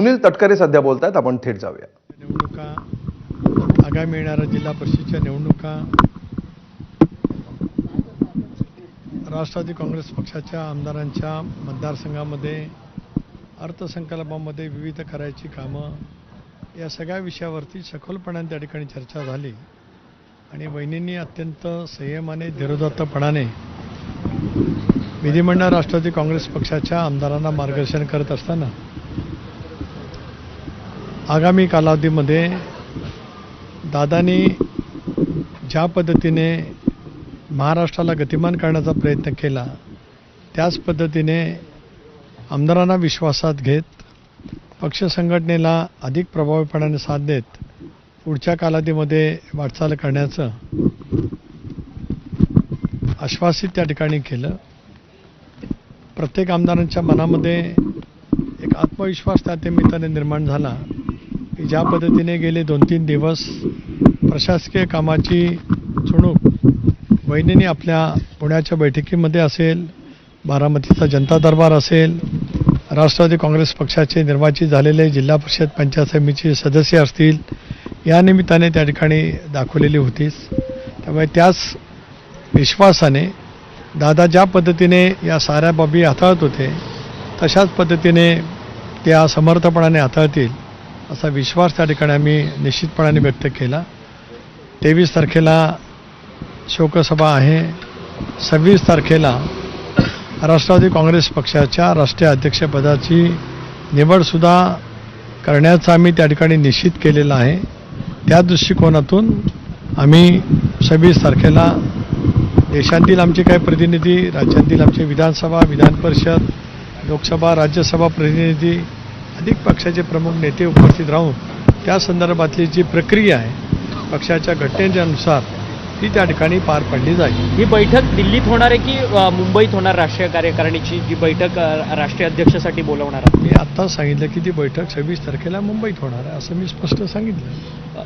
सुनील तटकरे सध्या बोलतायत. आपण थेट जाऊया. निवडणुका आगामी येणाऱ्या जिल्हा परिषदेच्या निवडणुका राष्ट्रवादी काँग्रेस पक्षाच्या आमदारांच्या मतदारसंघामध्ये अर्थसंकल्पामध्ये विविध करायची कामं या सगळ्या विषयावरती सखोलपणाने त्या ठिकाणी चर्चा झाली आणि वहिनींनी अत्यंत संयमाने धीरोदात्तपणाने विधिमंडळ राष्ट्रवादी काँग्रेस पक्षाच्या आमदारांना मार्गदर्शन करत असताना आगामी कालावधीमध्ये दादांनी ज्या पद्धतीने महाराष्ट्राला गतिमान करण्याचा प्रयत्न केला त्याच पद्धतीने आमदारांना विश्वासात घेत पक्ष संघटनेला अधिक प्रभावीपणाने साथ देत पुढच्या कालावधीमध्ये वाटचाल करण्याचं आश्वासित त्या ठिकाणी केलं. प्रत्येक आमदारांच्या मनामध्ये एक आत्मविश्वास त्या निमित्ताने निर्माण झाला की ज्या पद्धतीने गेले 2-3 दिवस प्रशासकीय कामाची चुणूक वहिनींनी आपल्या पुण्याच्या बैठकीमध्ये असेल, बारामतीचा जनता दरबार असेल, राष्ट्रवादी काँग्रेस पक्षाचे निर्वाचित झालेले जिल्हा परिषद पंचायत समितीचे सदस्य असतील, या निमित्ताने त्या ठिकाणी दाखवलेली होतीच. त्यामुळे त्याच विश्वासाने दादा ज्या पद्धतीने या साऱ्या बाबी हाताळत होते तशाच पद्धतीने त्या समर्थपणाने हाताळतील असा विश्वास त्या ठिकाणी आम्ही निश्चितपणाने व्यक्त केला. 23 तारखेला शोकसभा आहे. 26 तारखेला राष्ट्रवादी काँग्रेस पक्षाच्या राष्ट्रीय अध्यक्षपदाची निवडसुद्धा करण्याचा आम्ही त्या ठिकाणी निश्चित केलेला आहे. त्या दृष्टिकोनातून आम्ही 26 तारखेला देशातील आमचे काही प्रतिनिधी, राज्यातील आमचे विधानसभा, विधान परिषद, लोकसभा, राज्यसभा प्रतिनिधी, अधिक पक्षाचे प्रमुख नेते उपस्थित राहून त्या संदर्भातली जी प्रक्रिया आहे पक्षाच्या घटनेनुसार ती त्या ठिकाणी पार पडली जाईल. ही बैठक दिल्लीत होणार आहे की मुंबईत होणार? राष्ट्रीय कार्यकारिणीची जी बैठक राष्ट्रीय अध्यक्षासाठी बोलवणार आहे. मी आत्ताच सांगितलं की ती बैठक 26 तारखेला मुंबईत होणार आहे असं मी स्पष्ट सांगितलं.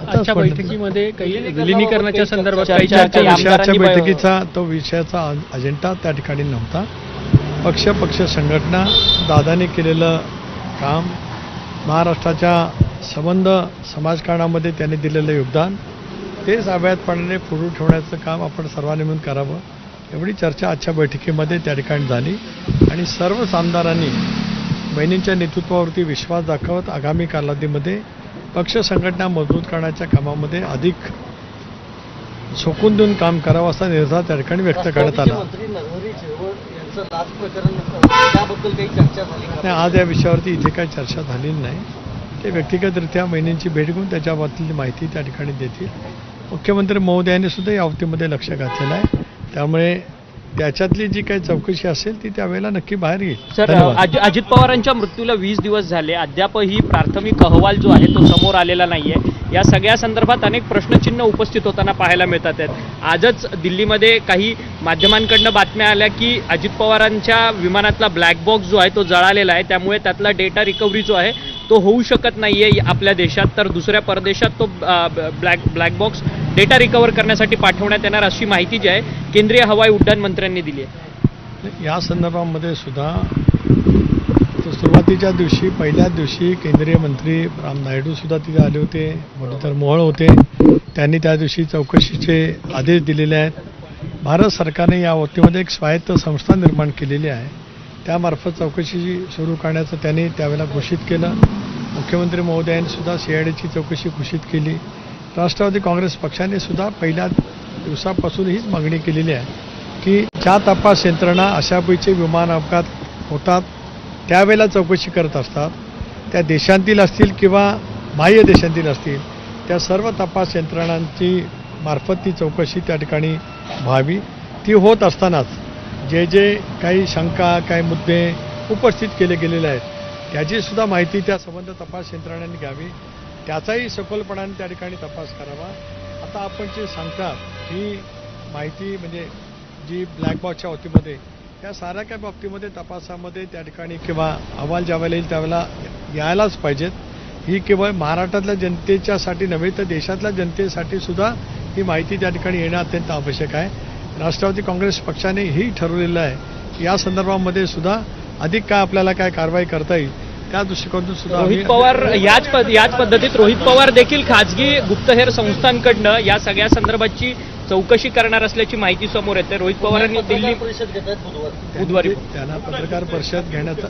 आजच्या बैठकीमध्ये काही विलिनीकरणाच्या संदर्भात तो विषयाचा अजेंडा त्या ठिकाणी नव्हता. पक्ष संघटना, दादाने केलेलं काम, महाराष्ट्राच्या संबंध समाजकारणामध्ये त्यांनी दिलेलं योगदान तेच अव्याहतपणाने पुढे ठेवण्याचं काम आपण सर्वांनी मिळून करावं एवढी चर्चा आजच्या बैठकीमध्ये त्या ठिकाणी झाली आणि सर्वच आमदारांनी बहिणींच्या नेतृत्वावरती विश्वास दाखवत आगामी कालावधीमध्ये पक्ष संघटना मजबूत करण्याच्या कामामध्ये अधिक झोकून देऊन काम करावं असा निर्धार त्या ठिकाणी व्यक्त करण्यात आला. आज या विषयावरती इथे काही चर्चा झालेली नाही. ते व्यक्तिगतरित्या बहिणींची भेट घेऊन त्याच्याबाबतीची माहिती त्या ठिकाणी देतील. मुख्यमंत्री महोदयांनी सुद्धा या बाबतीमध्ये लक्ष घातलेलं आहे. त्यामुळे त्याच्यातली जी काही चौकशी असेल ती त्यावेळेला नक्की बाहेर येईल. सर, अजित पवारांच्या मृत्यूला 20 दिवस झाले, अद्यापही प्राथमिक अहवाल जो आहे तो समोर आलेला नाहीये. या सगळ्या संदर्भात अनेक प्रश्नचिन्ह उपस्थित होताना पाहायला मिळतात आहेत. आजच दिल्लीमध्ये काही माध्यमांकडनं बातम्या आल्या की अजित पवारांच्या विमानातला ब्लॅक बॉक्स जो आहे तो जळालेला आहे, त्यामुळे त्यातला डेटा रिकव्हरी जो आहे तो होऊ शकत नाहीये आपल्या देशात, तर दुसऱ्या परदेशात तो ब्लॅक बॉक्स डेटा रिकव्हर करण्यासाठी पाठवण्यात येणार अशी माहिती जी आहे केंद्रीय हवाई उड्डाण मंत्र्यांनी दिली आहे. या संदर्भामध्ये सुद्धा सुरुवातीच्या दिवशी पहिल्याच दिवशी केंद्रीय मंत्री राम नायडू सुद्धा तिथे आले होते, मुरलीधर मोहोळ होते. त्यांनी त्या दिवशी चौकशीचे आदेश दिलेले आहेत. भारत सरकारने या बाबतीमध्ये एक स्वायत्त संस्था निर्माण केलेली आहे. त्यामार्फत चौकशी सुरू करण्याचं त्यांनी त्यावेळेला घोषित केलं. मुख्यमंत्री महोदयांनी सुद्धा CIDची चौकशी घोषित केली. राष्ट्रवादी काँग्रेस पक्षाने सुद्धा पहिल्या दिवसापासून हीच मागणी केलेली आहे की ज्या तपास यंत्रणा अशापैकी विमान अपघात होतात त्यावेळेला चौकशी करत असतात, त्या देशांतील असतील किंवा बाह्य देशांतील असतील, त्या सर्व तपास यंत्रणांची मार्फत ती चौकशी त्या ठिकाणी व्हावी. ती होत असतानाच जे काही शंका, काही मुद्दे उपस्थित केले गेलेले आहेत त्याची सुद्धा माहिती त्या संबंध तपास यंत्रणांनी घ्यावी, त्याचाही सखोलपणाने त्या ठिकाणी तपास करावा. आता आपण जे सांगतात ही माहिती म्हणजे जी ब्लॅक बॉक्सच्या बाबतीमध्ये त्या साऱ्या काही बाबतीमध्ये तपासामध्ये त्या ठिकाणी किंवा अहवाल ज्यावेळेला येईल त्यावेळेला यायलाच पाहिजेत. ही केवळ महाराष्ट्रातल्या जनतेच्यासाठी नव्हे तर देशातल्या जनतेसाठी सुद्धा ही माहिती त्या ठिकाणी येणं अत्यंत आवश्यक आहे. राष्ट्रवादी काँग्रेस पक्षाने ही ठरवलेलं आहे की या संदर्भामध्ये सुद्धा अधिक काय आपल्याला काय कारवाई करता येईल त्या दृष्टिकोनातून सुद्धा रोहित पवार याच पद्धतीत रोहित पवार देखील खाजगी गुप्तहेर संस्थांकडनं या सगळ्या संदर्भाची चौकशी करणार असल्याची माहिती समोर येते. रोहित पवारांनी दिल्ली बुधवारी त्यांना पत्रकार परिषद घेण्याचा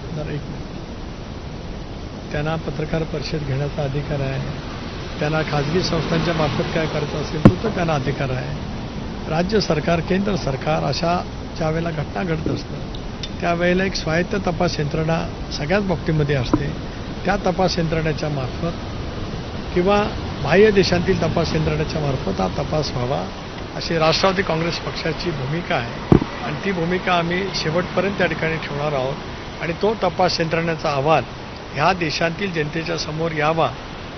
त्यांना पत्रकार परिषद घेण्याचा अधिकार आहे. त्यांना खाजगी संस्थांच्या मार्फत काय करायचं असेल तो त्यांना अधिकार आहे. राज्य सरकार केंद्र सरकार अशा ज्या वेळेला घटना घडत असतं त्यावेळेला एक स्वायत्त तपास यंत्रणा सगळ्याच बाबतीमध्ये असते. त्या तपास यंत्रणेच्या मार्फत किंवा बाह्य देशांतील तपास यंत्रणेच्या मार्फत हा तपास व्हावा अशी राष्ट्रवादी काँग्रेस पक्षाची भूमिका आहे आणि ती भूमिका आम्ही शेवटपर्यंत त्या ठिकाणी ठेवणार आहोत आणि तो तपास यंत्रणेचा अहवाल ह्या देशांतील जनतेच्या समोर यावा,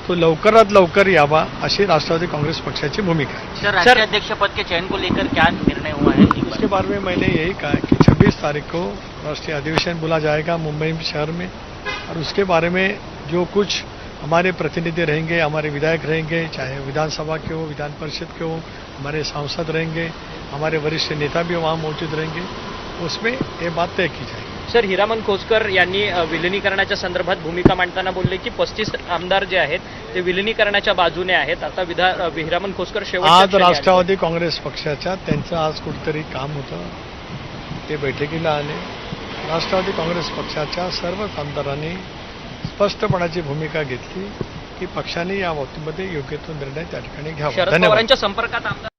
तो लवकरात लवकर यावा अशी राष्ट्रवादी कांग्रेस पक्षाची भूमिका है. सर, राष्ट्रीय अध्यक्ष पद के चयन को लेकर क्या निर्णय हुआ है? इसके बारे में मैंने यही कहा है कि 26 तारीख को राष्ट्रीय अधिवेशन बुला जाएगा मुंबई शहर में और उसके बारे में जो कुछ हमारे प्रतिनिधि रहेंगे, हमारे विधायक रहेंगे, चाहे विधानसभा के हो, विधान परिषद के हो, हमारे सांसद रहेंगे, हमारे वरिष्ठ नेता भी वहाँ मौजूद रहेंगे, उसमें ये बात तय की जाएगी. सर, हिरामन खोसकर यांनी विलिनीकरणाच्या संदर्भात भूमिका मांडताना बोलले की 35 आमदार जे आहेत ते विलिनीकरणाच्या बाजूने आहेत. आता हिरामन खोसकर आज राष्ट्रवादी काँग्रेस पक्षाच्या त्यांचं आज कुठेतरी काम होतं, ते बैठकीला आले. राष्ट्रवादी काँग्रेस पक्षाच्या सर्वच आमदारांनी स्पष्टपणाची भूमिका घेतली की पक्षाने या बाबतीमध्ये योग्य तो निर्णय त्या ठिकाणी घ्यावा. शरद पवारांच्या संपर्कात आमदार